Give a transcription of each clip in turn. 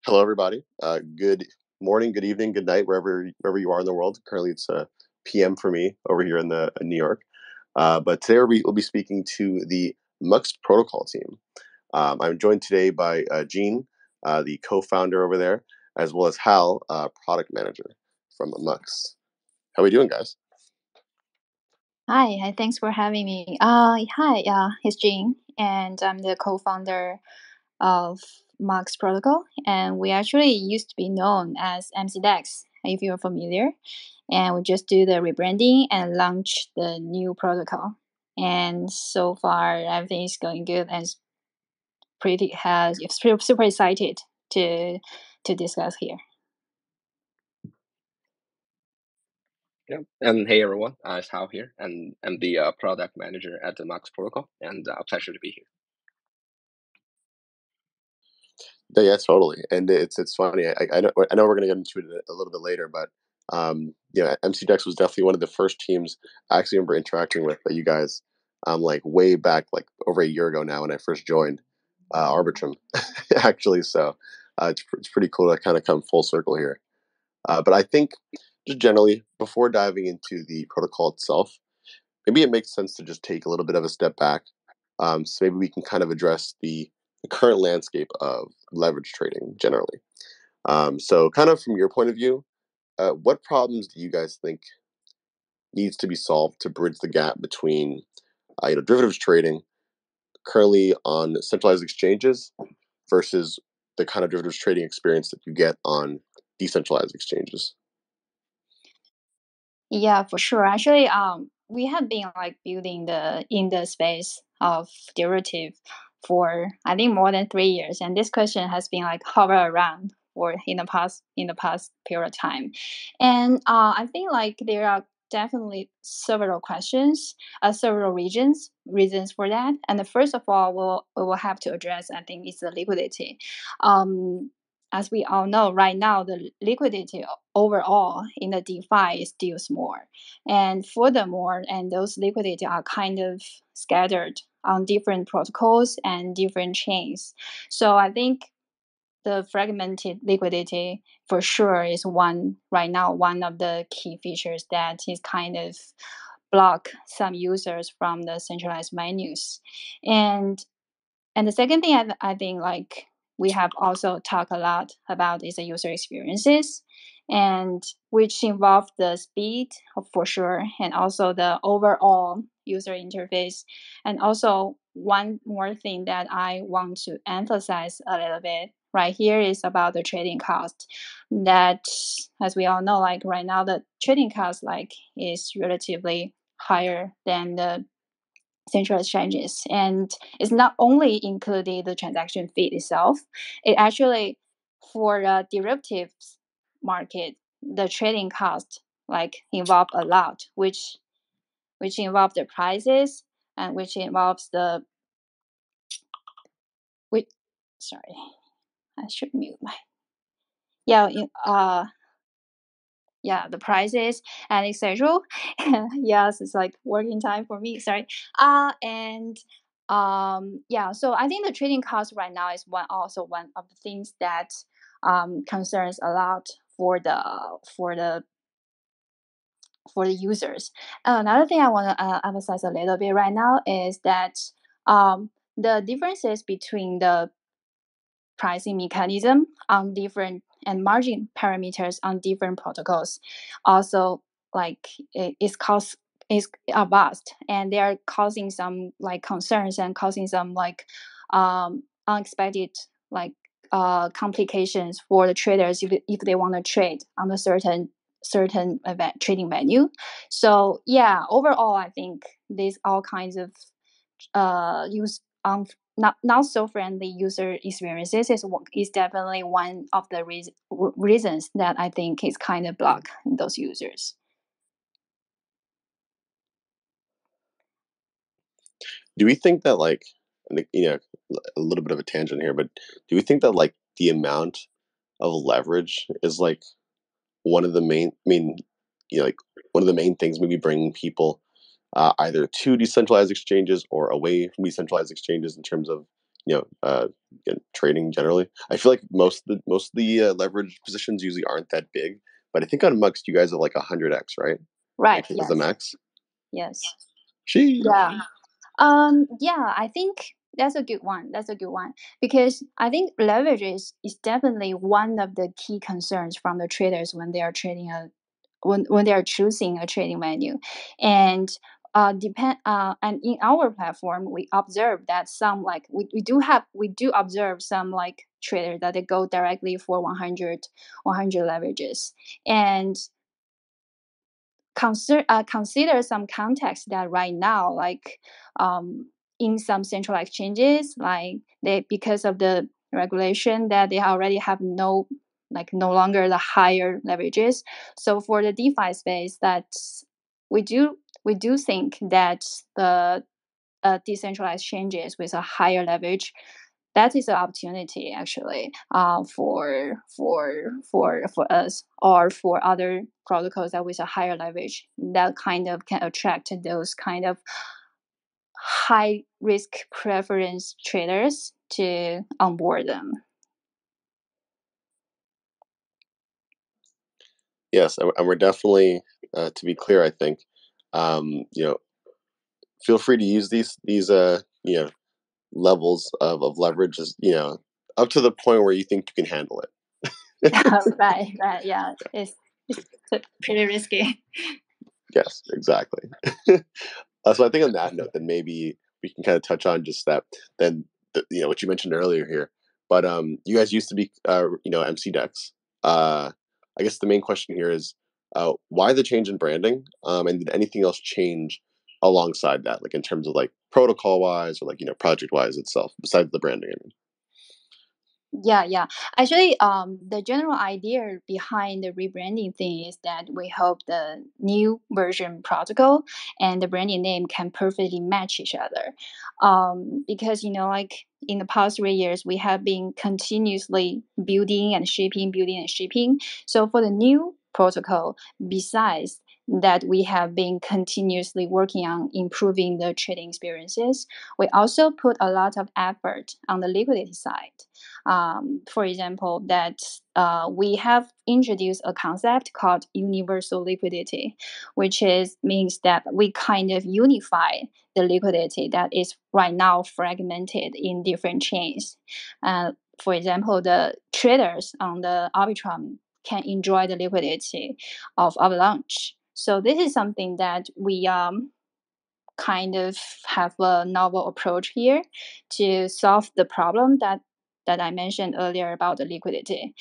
Hello, everybody. Good morning, good evening, good night, wherever you are in the world. Currently, it's PM for me over here in New York. But today we'll be speaking to the MUX protocol team. I'm joined today by Gene, the co-founder over there, as well as Hal, product manager from MUX. How are we doing, guys? Hi, thanks for having me. Hi, it's Jean, and I'm the co-founder of MUX Protocol, and we actually used to be known as MCDEX, if you're familiar. And we just do the rebranding and launch the new protocol. And so far, everything is going good, and super excited to discuss here. Yeah, and hey everyone, it's Hao here, and I'm the product manager at the MUX Protocol, and pleasure to be here. Yeah, totally. And it's funny. I know we're going to get into it a little bit later, but MCDEX was definitely one of the first teams I actually remember interacting with you guys, like way back, like over a year ago now when I first joined Arbitrum, actually. So it's pretty cool to kind of come full circle here. But I think just generally, before diving into the protocol itself, maybe it makes sense to just take a little bit of a step back. So maybe we can kind of address the current landscape of leverage trading generally. So kind of from your point of view, what problems do you guys think needs to be solved to bridge the gap between derivatives trading currently on centralized exchanges versus the kind of derivatives trading experience that you get on decentralized exchanges? Yeah, for sure. Actually, we have been like building in the space of derivative for I think more than 3 years, and this question has been like hover around for in the past period of time, and I think like there are definitely several questions, several reasons for that. And the first of all, we will have to address, I think, is the liquidity. Um, as we all know, right now the liquidity overall in the DeFi is still small, and furthermore, and those liquidity are kind of scattered on different protocols and different chains. So I think the fragmented liquidity for sure is one of the key features that is kind of block some users from the centralized menus. And the second thing I think like we have also talked a lot about is the user experiences, and which involve the speed for sure, and also the overall user interface. And also one more thing that I want to emphasize a little bit right here is about the trading cost. That, as we all know, like right now the trading cost like is relatively higher than the central exchanges, and it's not only included the transaction fee itself. It actually, for the derivatives market, the trading cost like involve a lot, which involve the prices, and which involves the which sorry, I should mute my yeah yeah, the prices and etc. Yes, it's like working time for me. Sorry. And yeah, so I think the trading cost right now is one of the things that concerns a lot for the users. Another thing I want to emphasize a little bit right now is that the differences between the pricing mechanism on different and margin parameters on different protocols also like is vast, and they are causing some like concerns and causing some like unexpected like complications for the traders if they want to trade on a certain event trading venue. So yeah, overall I think these all kinds of use not so friendly user experiences is definitely one of the reasons that I think is kind of block those users. Do we think that like, a little bit of a tangent here, but do we think that like the amount of leverage is like one of the like one of the main things maybe bringing people either to decentralized exchanges or away from decentralized exchanges in terms of trading generally. I feel like most of the leverage positions usually aren't that big, but I think on MUX you guys are like 100x, right? Right. Is Yes. the max? Yes. Yeah. Yeah, I think that's a good one. That's a good one because I think leverage is definitely one of the key concerns from the traders when they are trading when they are choosing a trading venue, and and in our platform we observe that some like we do observe some like traders that they go directly for 100 leverages, and consider some context that right now, like in some central exchanges, like they, because of the regulation, that they already have no longer the higher leverages. So for the DeFi space, that we do think that the decentralized exchanges with a higher leverage, that is an opportunity actually for us or for other protocols that with a higher leverage that kind of can attract those kind of high risk preference traders to onboard them. Yes, and we're definitely, to be clear, I think, feel free to use these levels of leverage, as up to the point where you think you can handle it. Right, yeah, it's pretty risky. Yes, exactly. So I think on that note, then maybe we can kind of touch on just that. Then what you mentioned earlier here, but you guys used to be MCDEX. I guess the main question here is why the change in branding, and did anything else change alongside that, like in terms of like protocol wise or like project wise itself, besides the branding? I mean. Yeah. Actually, the general idea behind the rebranding thing is that we hope the new version protocol and the branding name can perfectly match each other. Because like in the past 3 years, we have been continuously building and shipping. So for the new protocol, besides that we have been continuously working on improving the trading experiences, we also put a lot of effort on the liquidity side. For example, that we have introduced a concept called universal liquidity, which means that we kind of unify the liquidity that is right now fragmented in different chains. For example, the traders on the Arbitrum can enjoy the liquidity of Avalanche. So this is something that we kind of have a novel approach here to solve the problem that I mentioned earlier about the liquidity.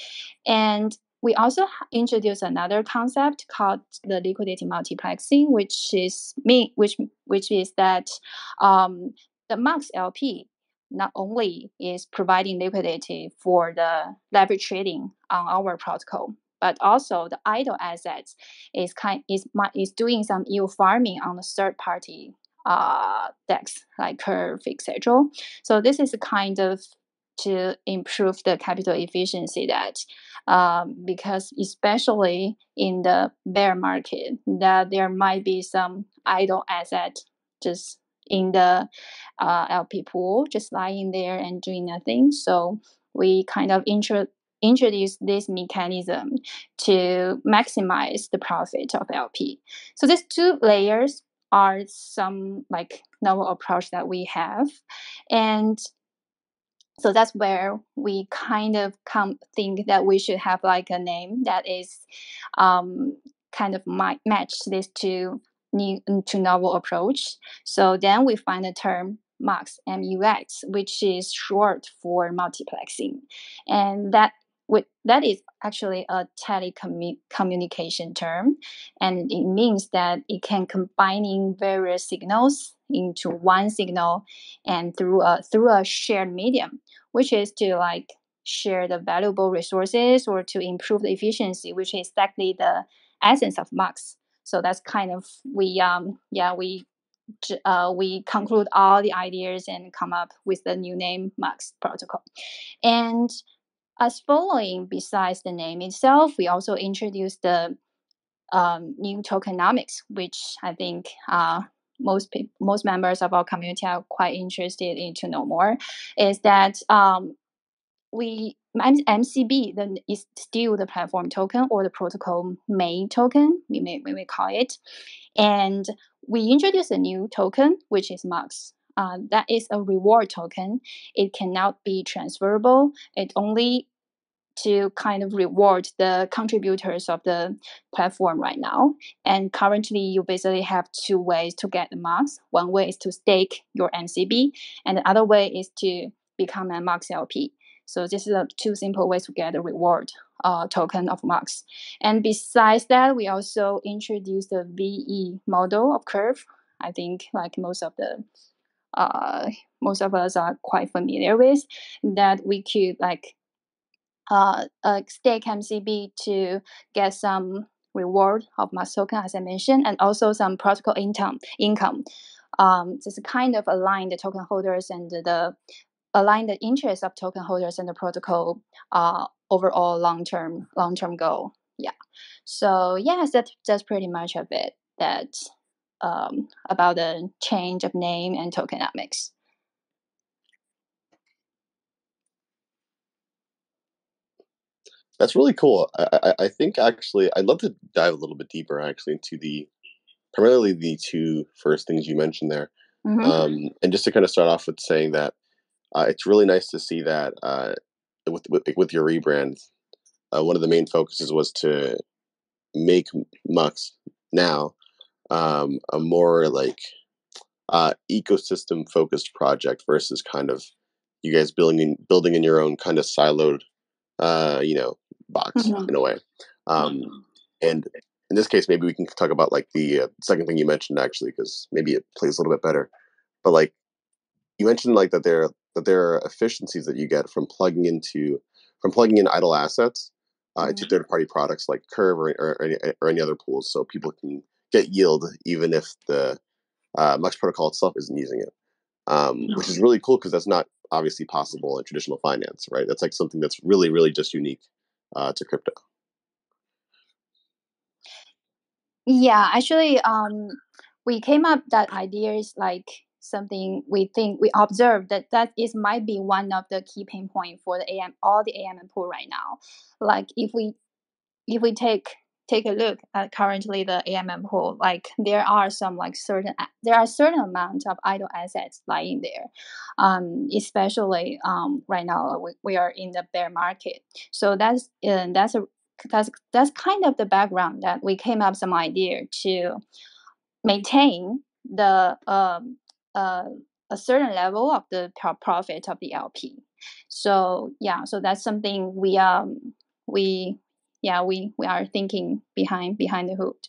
And we also introduced another concept called the liquidity multiplexing, which is that the MUX LP not only is providing liquidity for the leverage trading on our protocol, but also the idle assets is doing some yield farming on the third party DEX like Curve, etc. So this is kind of to improve the capital efficiency that because especially in the bear market, that there might be some idle asset just in the LP pool, just lying there and doing nothing. So we kind of introduce this mechanism to maximize the profit of LP. So these two layers are some like novel approach that we have, and so that's where we kind of think that we should have like a name that is kind of match this to novel approach. So then we find the term MUX, MUX, which is short for multiplexing, and that is actually a telecommunication term, and it means that it can combining various signals into one signal and through a shared medium, which is to like share the valuable resources or to improve the efficiency, which is exactly the essence of MUX. So that's kind of we conclude all the ideas and come up with the new name MUX protocol. And as following, besides the name itself, we also introduced the new tokenomics, which I think most members of our community are quite interested in to know more, is that MCB is still the platform token or the protocol main token, we may call it, and we introduced a new token which is MUX. That is a reward token. It cannot be transferable. It only to kind of reward the contributors of the platform right now. And currently, you basically have two ways to get the MUX. One way is to stake your MCB, and the other way is to become a MUX LP. So this is two simple ways to get a reward token of MUX. And besides that, we also introduced the VE model of Curve. I think like most of us are quite familiar with that. We could like stake MCB to get some reward of MUX token, as I mentioned, and also some protocol income. Just kind of align the token holders and align the interests of token holders and the protocol overall long-term goal. Yeah. So yes, that's pretty much of it. That about the change of name and tokenomics. That's really cool. I think actually I'd love to dive a little bit deeper actually into primarily the two first things you mentioned there. Mm-hmm. And just to kind of start off with saying that it's really nice to see that with your rebrand, one of the main focuses was to make MUX now a more like ecosystem focused project versus kind of you guys building in your own kind of siloed box Mm-hmm. in a way. And in this case, maybe we can talk about like the second thing you mentioned actually, because maybe it plays a little bit better. But like you mentioned, like that there are efficiencies that you get from plugging in idle assets into third party products like Curve or any other pools, so people can get yield even if the MUX protocol itself isn't using it, which is really cool because that's not obviously possible in traditional finance, right? That's like something that's really, really just unique to crypto. Yeah, actually, we came up that idea is like something we think we observed that is might be one of the key pain point for the all the AMM pool right now. Like if we take a look at currently the AMM pool, like there are some like certain amount of idle assets lying there, especially right now we are in the bear market. So that's kind of the background that we came up some idea to maintain the a certain level of the profit of the LP. So yeah, so that's something we are thinking behind the hood.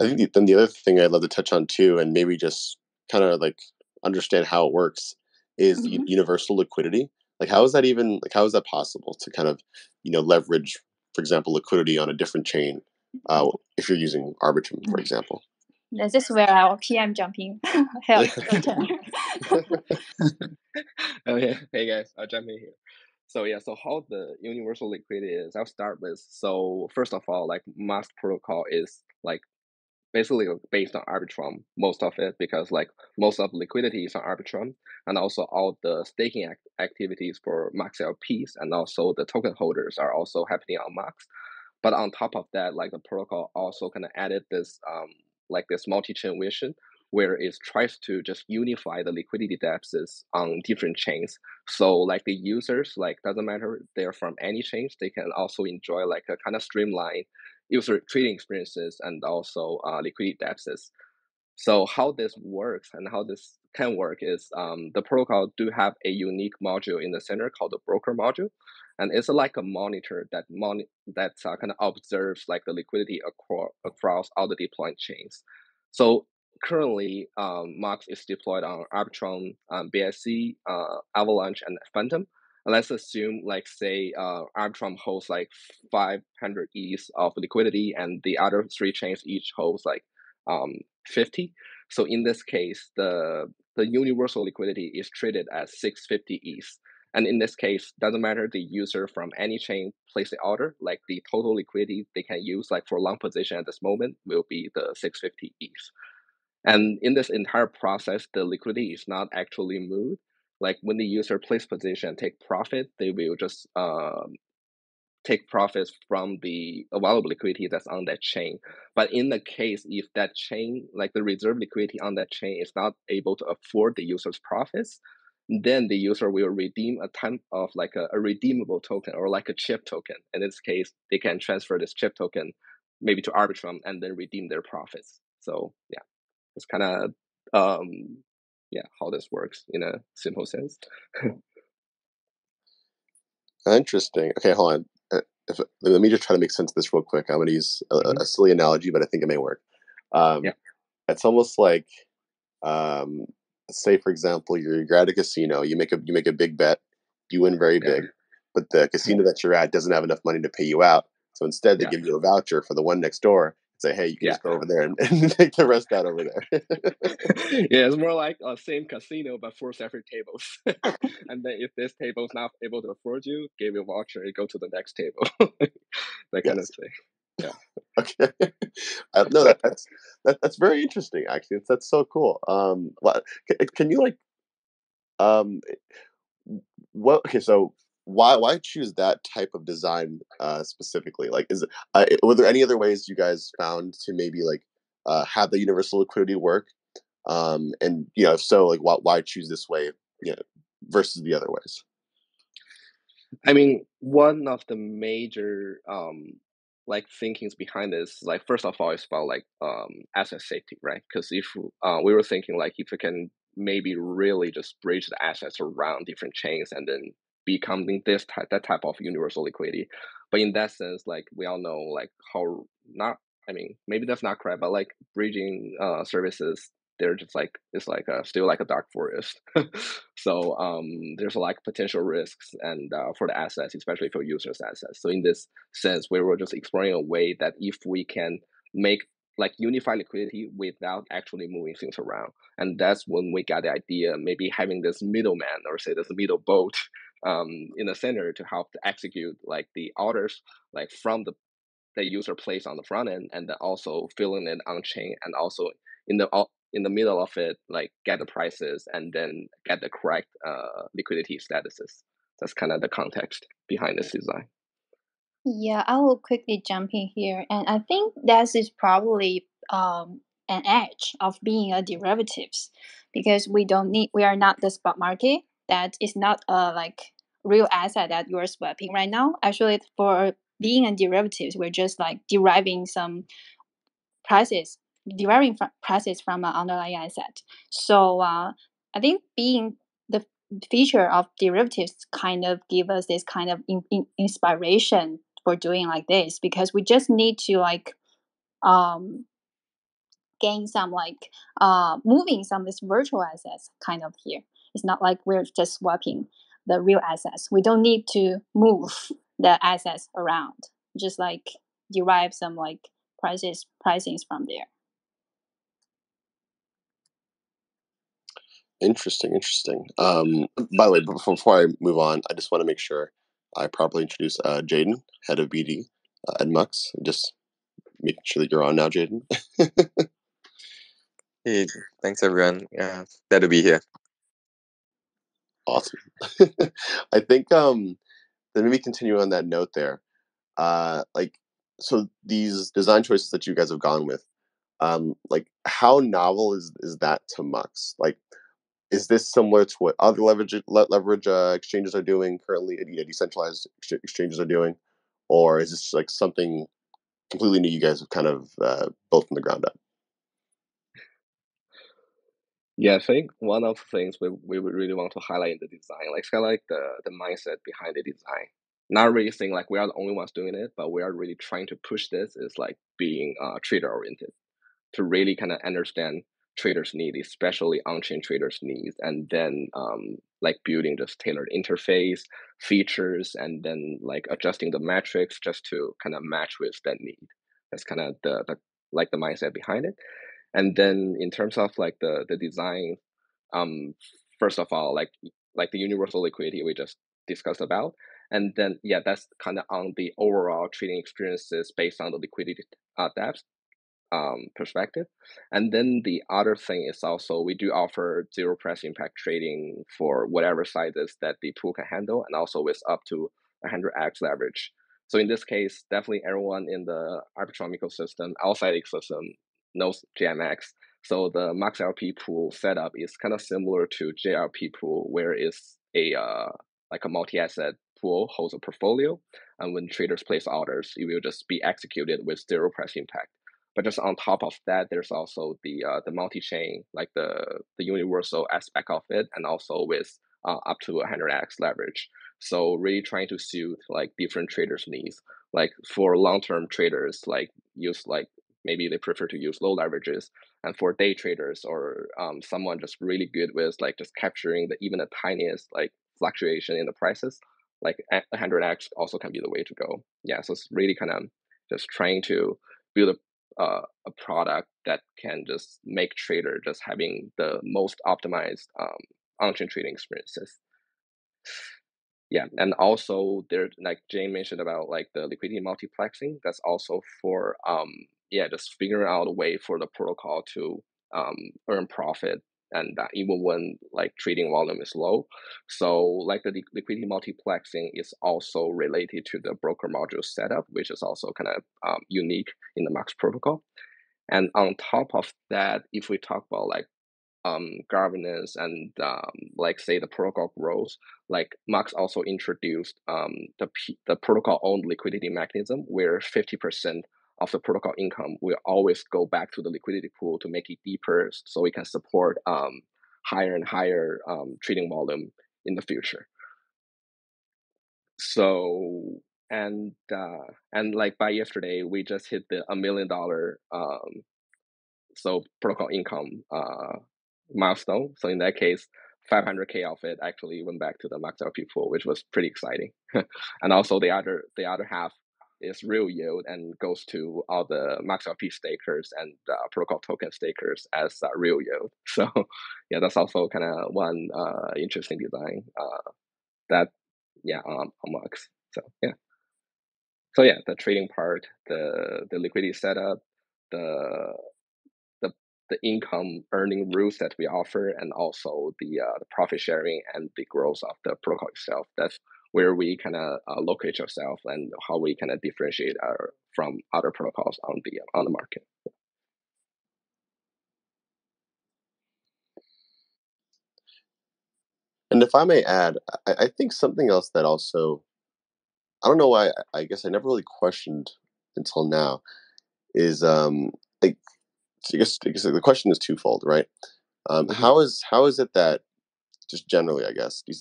I think then the other thing I'd love to touch on too, and maybe just kind of like understand how it works, is universal liquidity. Like, how is that possible to kind of leverage, for example, liquidity on a different chain if you're using Arbitrum, for example? This is where our PM jumping help. Okay, hey guys, I'll jump in here. So yeah, so how the universal liquidity is, I'll start with, so first of all, like MUX protocol is like basically based on Arbitrum, most of it, because like most of liquidity is on Arbitrum, and also all the staking activities for MUX LPs and also the token holders are also happening on MUX. But on top of that, like the protocol also kind of added this like this multi-chain vision where it tries to just unify the liquidity depths on different chains. So like the users, like doesn't matter they're from any chains, they can also enjoy like a kind of streamlined user trading experiences and also liquidity depths. So how this works and how this can work is the protocol do have a unique module in the center called the broker module, and it's like a monitor that kind of observes like the liquidity across all the deployed chains. So currently, MUX is deployed on Arbitrum, BSC, Avalanche, and Phantom. And let's assume, like, say, Arbitrum holds like 500 ETH of liquidity, and the other three chains each holds like 50. So in this case, the universal liquidity is treated as 650 ETH. And in this case, doesn't matter the user from any chain place the order, like the total liquidity they can use like for long position at this moment will be the 650 ETH. And in this entire process, the liquidity is not actually moved. Like when the user place position and take profit, they will just take profits from the available liquidity that's on that chain. But in the case, if that chain, like the reserve liquidity on that chain is not able to afford the user's profits, then the user will redeem a ton of like a redeemable token or like a chip token. In this case, they can transfer this chip token maybe to Arbitrum and then redeem their profits. So yeah, it's kind of how this works in a simple sense. Interesting. Okay, hold on. Let me just try to make sense of this real quick. I'm going to use a silly analogy, but I think it may work. Yeah. It's almost like, say for example, you're at a casino. You make a big bet, you win very big, but the casino that you're at doesn't have enough money to pay you out. So instead, they give you a voucher for the one next door. Say, hey, you can just go over there and take the rest out over there. Yeah, it's more like a same casino but 4 separate tables. And then if this table is not able to afford you, give you a voucher, you go to the next table. That kind of thing. Yeah. Okay. No, that's very interesting. Actually, that's so cool. Can you like what? Okay, so why choose that type of design specifically? Like, is it were there any other ways you guys found to maybe like have the universal liquidity work? And if so, like, why choose this way, versus the other ways? I mean, one of the major like thinkings behind this, like first of all, is about like asset safety, right? Because if we were thinking like if we can maybe really just bridge the assets around different chains and then becoming that type of universal liquidity, but in that sense, like we all know like how not. I mean, maybe that's not correct, but like bridging services, they're just like it's like still like a dark forest. So there's like potential risks and for the assets, especially for users' assets. So in this sense, we were just exploring a way that if we can make like unify liquidity without actually moving things around, and that's when we got the idea, maybe having this middleman or say this middle boat in the center to help to execute like the orders like from the user place on the front end, and then also filling it on chain, and also in the middle of it, like get the prices and then get the correct liquidity statuses. That's kind of the context behind this design. Yeah, I will quickly jump in here, and I think that is probably an edge of being a derivatives, because we are not the spot market. That is not a like real asset that you are swapping right now. Actually, for being a derivatives, we're just like deriving prices from an underlying asset. So I think being the feature of derivatives kind of give us this kind of inspiration for doing like this, because we just need to like gain some like moving some of this virtual assets kind of here. It's not like we're just swapping the real assets. We don't need to move the assets around, just like derive some like pricings from there. Interesting. By the way, before I move on, I just want to make sure I properly introduce Jaden, head of BD at MUX. Just making sure that you're on now, Jaden. Hey, thanks everyone. Glad to be here. Awesome. I think then maybe continue on that note there. Like, so these design choices that you guys have gone with, like how novel is that to MUX? Like, is this similar to what other leverage exchanges are doing currently? Decentralized exchanges are doing, or is this like something completely new? You guys have kind of built from the ground up. Yeah, I think one of the things we would really want to highlight in the design, like it's kind of like the mindset behind the design. Not really saying like we are the only ones doing it, but we are really trying to push this is like being trader oriented, to really kind of understand traders' needs, especially on-chain traders' needs, and then like building just tailored interface features, and then like adjusting the metrics just to kind of match with that need. That's kind of the like the mindset behind it. And then in terms of like the design, first of all, like the universal liquidity, we just discussed about. And then, yeah, that's kind of on the overall trading experiences based on the liquidity depth perspective. And then the other thing is also we do offer zero price impact trading for whatever sizes that the pool can handle, and also with up to 100x leverage. So in this case, definitely everyone in the Arbitrum ecosystem, outside ecosystem, knows JMX. So the MUX LP pool setup is kind of similar to JLP pool, where it's a like a multi-asset pool holds a portfolio, and when traders place orders, it will just be executed with zero price impact. But just on top of that, there's also the multi-chain, like the universal aspect of it, and also with up to 100x leverage. So really trying to suit like different traders' needs. Like for long-term traders, like use like maybe they prefer to use low leverages, and for day traders or someone just really good with like just capturing even the tiniest like fluctuation in the prices, like 100x also can be the way to go. Yeah, so it's really kind of just trying to build a product that can just make trader just having the most optimized on-chain trading experiences. Yeah, and also there, like Jane mentioned about like the liquidity multiplexing, that's also for just figuring out a way for the protocol to earn profit, and that even when like trading volume is low. So like the liquidity multiplexing is also related to the broker module setup, which is also kind of unique in the MUX protocol. And on top of that, if we talk about like governance and like say the protocol growth, like MUX also introduced the protocol owned liquidity mechanism, where 50% of the protocol income will always go back to the liquidity pool to make it deeper, so we can support higher and higher trading volume in the future. So and like by yesterday, we just hit the $1 million so protocol income milestone. So in that case, 500K of it actually went back to the MUX LP pool, which was pretty exciting. And also the other half is real yield and goes to all the MUX LP stakers and protocol token stakers as real yield. So yeah, that's also kind of one interesting design on MUX. So yeah, the trading part, the liquidity setup, the the income earning rules that we offer, and also the profit sharing and the growth of the protocol itself. That's where we kind of locate ourselves and how we kind of differentiate from other protocols on the market. And if I may add, I think something else that also, I don't know why, I guess I never really questioned until now, is like, I guess the question is twofold, right? How is it that, just generally, I guess, these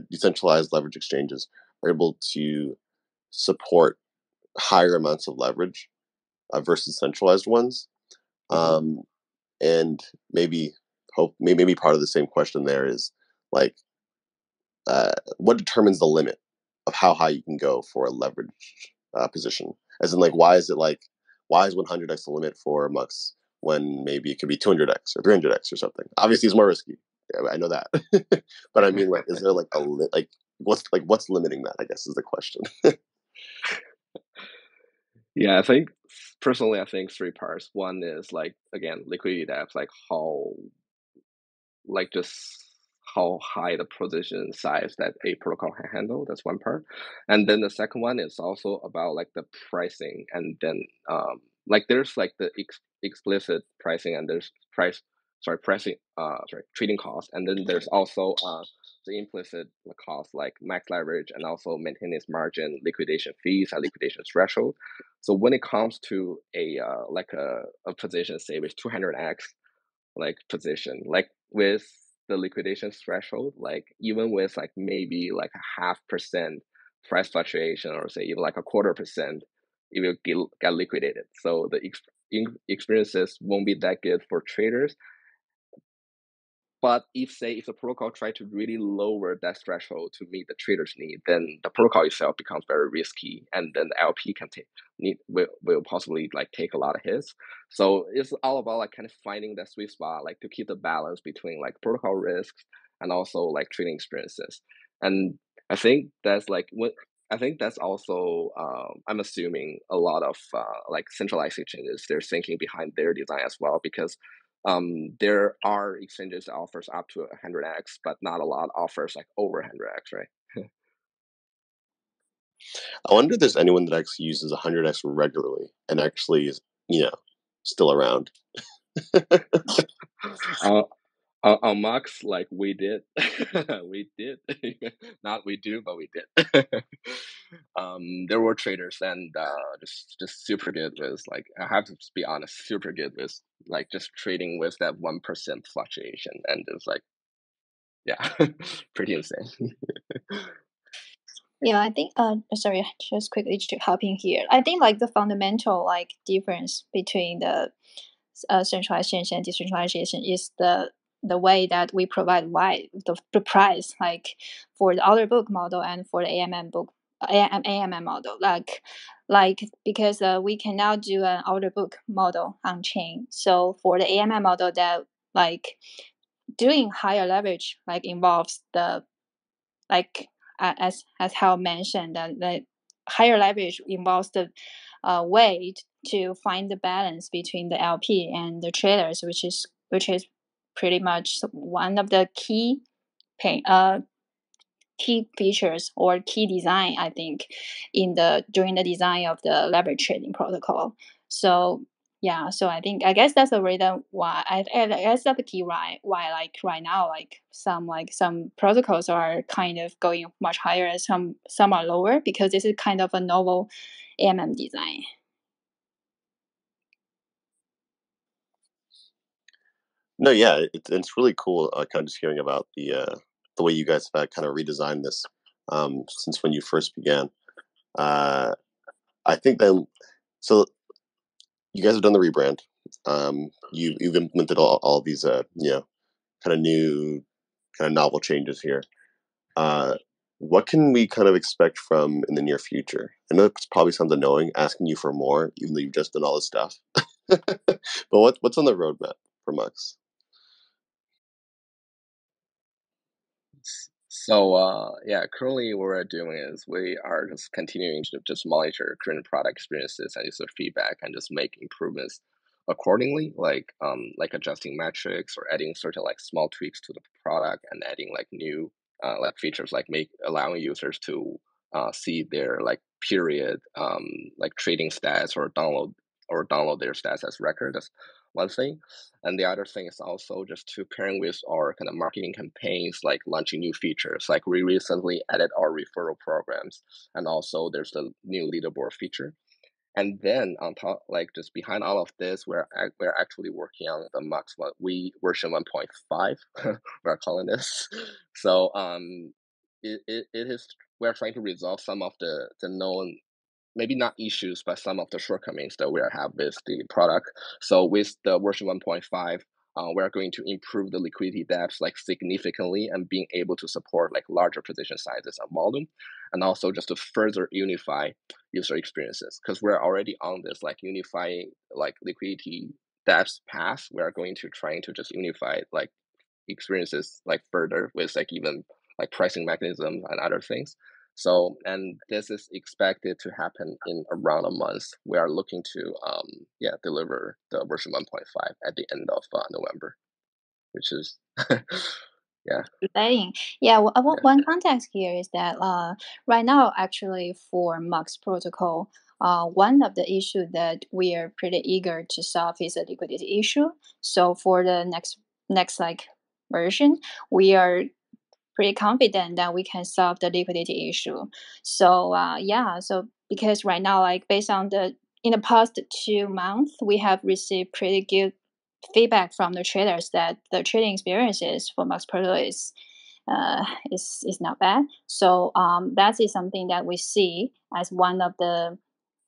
decentralized leverage exchanges are able to support higher amounts of leverage versus centralized ones? And maybe part of the same question there is like, what determines the limit of how high you can go for a leverage position? As in, like, why is 100x the limit for MUX when maybe it could be 200x or 300x or something? Obviously, it's more risky. Yeah, I know that, but I mean, like, is there like what's limiting that? I guess is the question. Yeah, I think personally, I think three parts. One is like again liquidity depth, like how high the position size that a protocol can handle. That's one part. And then the second one is also about like the pricing, and then like there's like the explicit pricing, and there's trading cost, and then there's also the implicit cost like max leverage and also maintenance margin, liquidation fees, and liquidation threshold. So when it comes to a position, say with 200x like position, like with the liquidation threshold, like even with like maybe like a 0.5% price fluctuation, or say even like a 0.25%, it will get liquidated. So the experiences won't be that good for traders. But if the protocol try to really lower that threshold to meet the trader's need, then the protocol itself becomes very risky, and then the LP will possibly like take a lot of hits. So it's all about like kind of finding that sweet spot, like to keep the balance between like protocol risks and also like trading experiences. And I think that's like what I think that's also I'm assuming a lot of like centralized exchanges they're thinking behind their design as well because there are exchanges that offers up to 100x, but not a lot offers like over 100x, right? I wonder if there's anyone that actually uses 100x regularly and actually is, still around. On MUX, like we did, we did, not we do, but we did. There were traders and just super good with like I have to be honest, super good with like just trading with that 1% fluctuation and it's like yeah, pretty insane. Yeah, I think sorry, just quickly to hop in here. I think like the fundamental like difference between the centralization and decentralization is the way that we provide why the price like for the order book model and for the AMM model like because we can now do an order book model on chain. So for the AMM model that like doing higher leverage like involves the like as Hal mentioned that the higher leverage involves the way to find the balance between the LP and the traders, which is pretty much one of the key key features or key design I think during the design of the leverage trading protocol. So yeah, so I guess that's the reason why I guess that's the key why like right now like some protocols are kind of going much higher and some are lower because this is kind of a novel AMM design. No, yeah, it's really cool. Kind of just hearing about the way you guys have kind of redesigned this since when you first began. I think then, so you guys have done the rebrand. You've implemented all these kind of new, kind of novel changes here. What can we kind of expect from in the near future? I know it probably sounds annoying asking you for more, even though you've just done all this stuff. But what's on the roadmap for MUX? So yeah, currently what we're doing is we are just continuing to just monitor current product experiences and user feedback and just make improvements accordingly, like adjusting metrics or adding certain like small tweaks to the product and adding like new like features like allowing users to see their like period like trading stats or download their stats as record. That's one thing. And the other thing is also just to pairing with our kind of marketing campaigns, like launching new features. Like we recently added our referral programs, and also there's the new leaderboard feature. And then on top, like just behind all of this, we're actually working on the MUX version 1.5. We're calling this. So it is we're trying to resolve some of the known maybe not issues, but some of the shortcomings that we have with the product. So with the version 1.5, we're going to improve the liquidity depth like significantly and being able to support like larger position sizes and volume, and also just to further unify user experiences because we're already on this like unifying like liquidity depth path. We're going to trying to just unify like experiences like further with like even like pricing mechanism and other things. So, and this is expected to happen in around a month. We are looking to deliver the version 1.5 at the end of November, which is yeah. Exciting. Yeah, one context here is that right now, actually, for MUX protocol, one of the issue that we are pretty eager to solve is a liquidity issue. So for the next like version, we are pretty confident that we can solve the liquidity issue. So yeah, so because right now, like based on in the past 2 months, we have received pretty good feedback from the traders that the trading experiences for MUX Protocol is not bad. So that is something that we see as one of the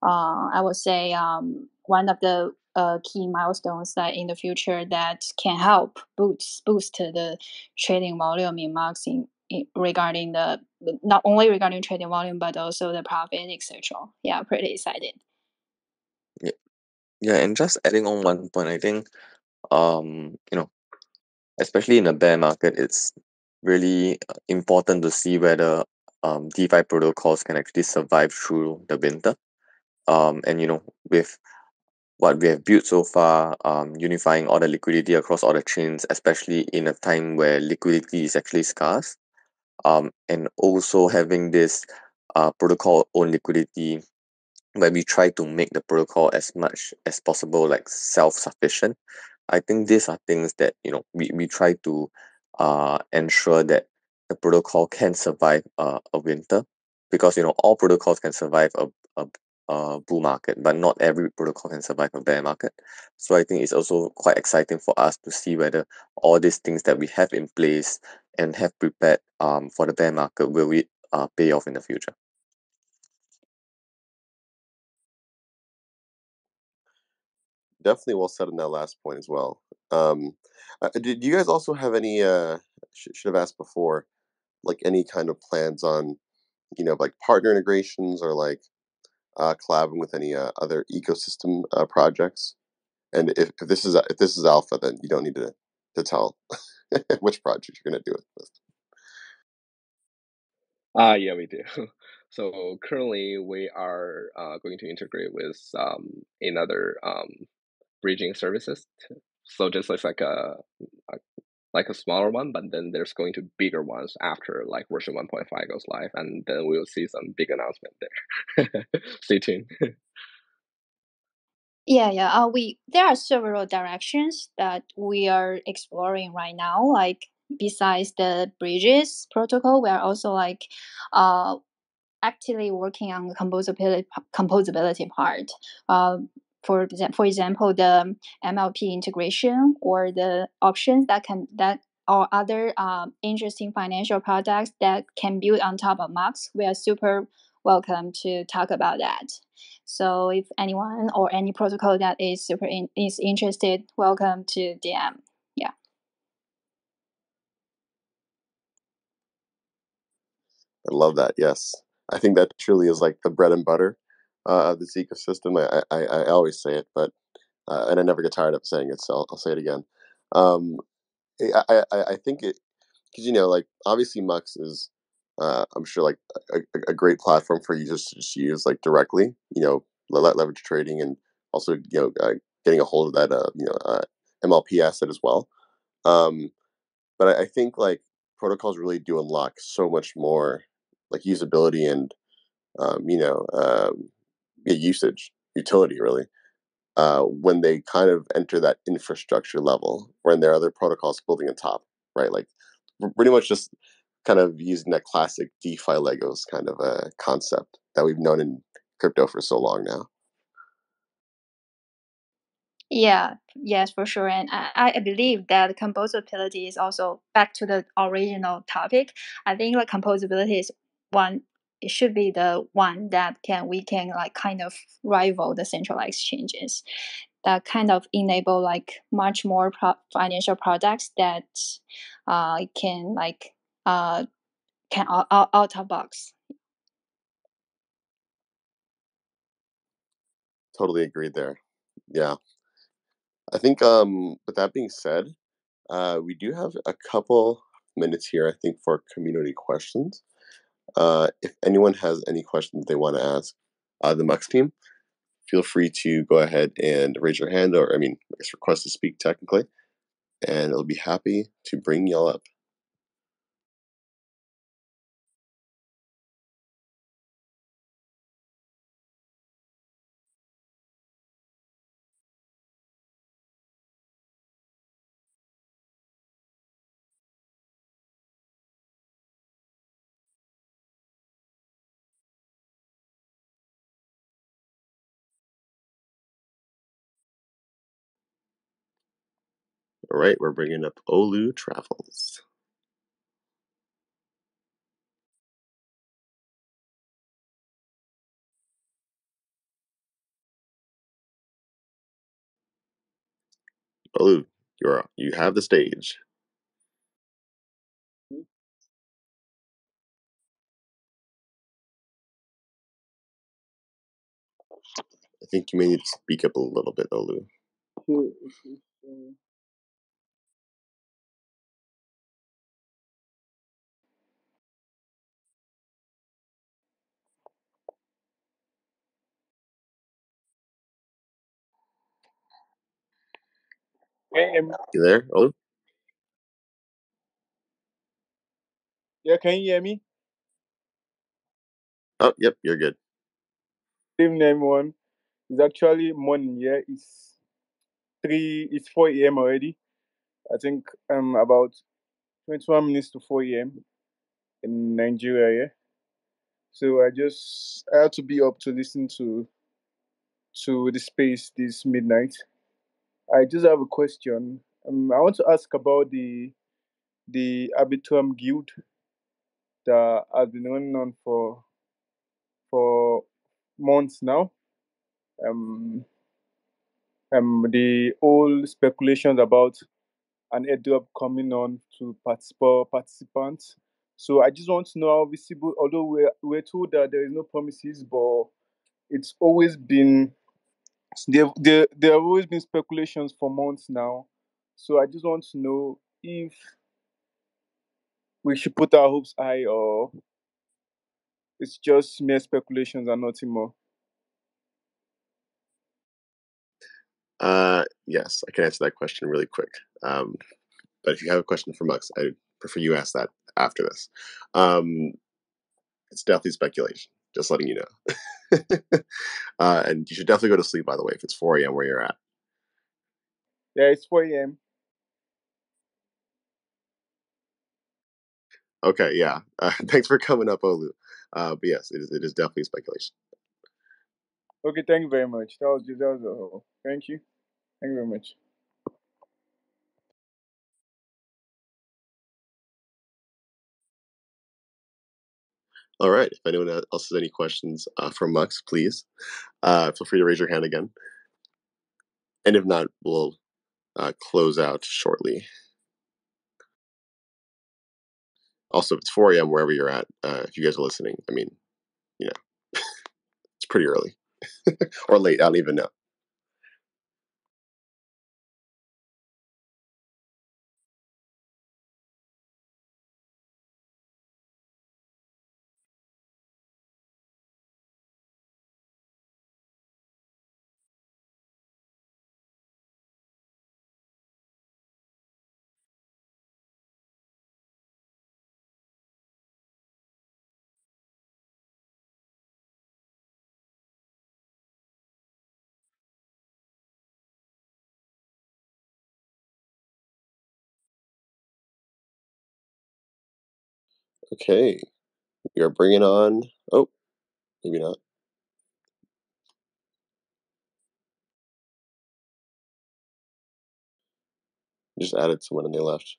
I would say one of the key milestones that in the future that can help boost the trading volume in MUX regarding not only regarding trading volume but also the profit, etc. Yeah, pretty excited. Yeah, and just adding on one point, I think, especially in a bear market, it's really important to see whether DeFi protocols can actually survive through the winter. And with what we have built so far, unifying all the liquidity across all the chains, especially in a time where liquidity is actually scarce, and also having this protocol own liquidity, where we try to make the protocol as much as possible like self-sufficient. I think these are things that we try to ensure that the protocol can survive a winter, because all protocols can survive a bull market, but not every protocol can survive a bear market. So I think it's also quite exciting for us to see whether all these things that we have in place and have prepared for the bear market will it pay off in the future. Definitely well said on that last point as well. Did you guys also have any? Should have asked before, like any kind of plans on, like partner integrations or like collabing with any other ecosystem projects? And if this is alpha, then you don't need to tell which project you're going to do it with. Yeah, we do. So currently we are going to integrate with another bridging services. So just a like a smaller one, but then there's going to be bigger ones after like version 1.5 goes live, and then we'll see some big announcement there. Stay tuned. Yeah. There are several directions that we are exploring right now. Like besides the bridges protocol, we are also like actively working on the composability part. For example, the MLP integration or the options that or other interesting financial products that can build on top of MUX. We are super welcome to talk about that. So if anyone or any protocol that is is interested, welcome to DM. Yeah. I love that. Yes, I think that truly is like the bread and butter of this ecosystem. I always say it, but and I never get tired of saying it, so I'll say it again. Um, I think it, because like obviously Mux is I'm sure like a great platform for users to just use like directly, leverage trading, and also getting a hold of that MLP asset as well. Um, but I think like protocols really do unlock so much more like usability and usage utility really when they kind of enter that infrastructure level, when there are other protocols building on top, right? Like we're pretty much just kind of using that classic DeFi Legos kind of a concept that we've known in crypto for so long now. Yeah, yes, for sure. And I believe that composability is also back to the original topic. I think like composability is one, it should be the one that we can like kind of rival the centralized exchanges that kind of enable like much more financial products that can like can out of box. Totally agreed there. Yeah. I think with that being said, we do have a couple minutes here, I think, for community questions. If anyone has any questions they want to ask the Mux team, feel free to go ahead and raise your hand, or I guess request to speak technically, and I'll be happy to bring y'all up. All right, we're bringing up Olu Travels. Olu, you have the stage. I think you may need to speak up a little bit, Olu. You there, Olu? Yeah, can you hear me? Oh, yep, you're good. Good evening, everyone. It's actually morning here. It's 4 a.m. already. I think about 21 minutes to 4 a.m. in Nigeria, yeah. So I had to be up to listen to the space this midnight. I just have a question. I want to ask about the Arbitrum guild that has been running on for months now. The old speculations about an airdrop coming on to participants. So I just want to know how visible, although we're told that there is no promises, but it's always been there have always been speculations for months now. So I just want to know if we should put our hopes high or it's just mere speculations and nothing more. Yes, I can answer that question really quick. But if you have a question for Mux, I prefer you ask that after this. It's definitely speculation. Just letting you know. And you should definitely go to sleep, by the way, if it's 4 a.m. where you're at. Yeah, it's 4 a.m. Okay, yeah. Thanks for coming up, Olu. But yes, it is definitely speculation. Okay, thank you very much. That was all. Thank you. Thank you very much. All right. If anyone else has any questions for Mux, please feel free to raise your hand again. And if not, we'll close out shortly. Also, if it's 4 a.m. wherever you're at, if you guys are listening, I mean, you know, it's pretty early or late. I don't even know. Okay. We are bringing on. Oh, maybe not. Just added someone and they left.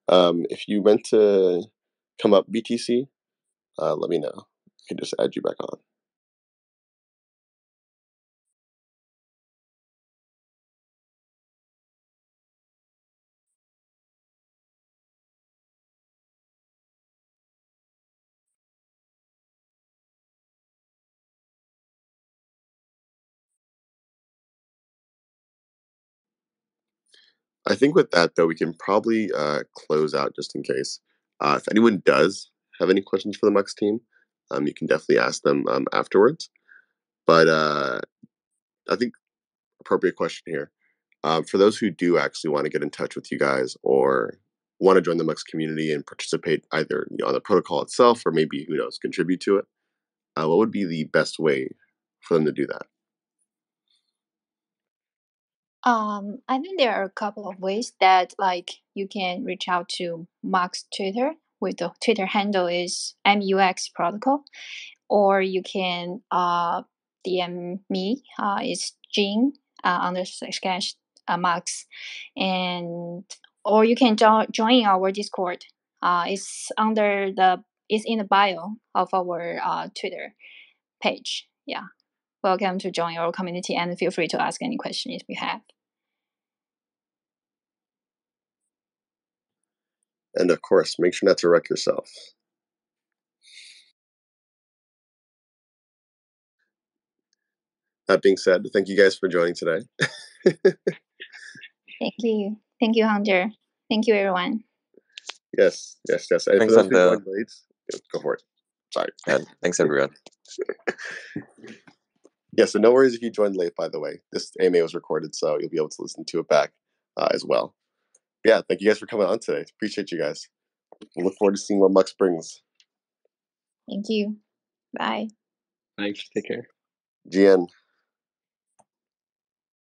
If you meant to come up BTC, let me know. I can just add you back on. I think with that, though, we can probably close out just in case. If anyone does have any questions for the Mux team, you can definitely ask them afterwards. But I think appropriate question here. For those who do actually want to get in touch with you guys or want to join the Mux community and participate either on the protocol itself or maybe, who knows, contribute to it, what would be the best way for them to do that? I think there are a couple of ways that you can reach out to MUX Twitter with the Twitter handle is MUX protocol, or you can DM me. It's Jean _MUX, and or you can join our Discord. It's in the bio of our Twitter page. Yeah, welcome to join our community, and feel free to ask any question if you have. And of course, make sure not to wreck yourself. That being said, thank you guys for joining today. Thank you. Thank you, Hunter. Thank you, everyone. Yes. And Thanks, for those who Hunter. joined late, go for it. Sorry. Yeah, thanks, everyone. Yeah, so no worries if you joined late, by the way. This AMA was recorded, so you'll be able to listen to it back. as well. Yeah, thank you guys for coming on today. Appreciate you guys. We'll look forward to seeing what MUX brings. Thank you. Bye. Thanks. Take care. GN.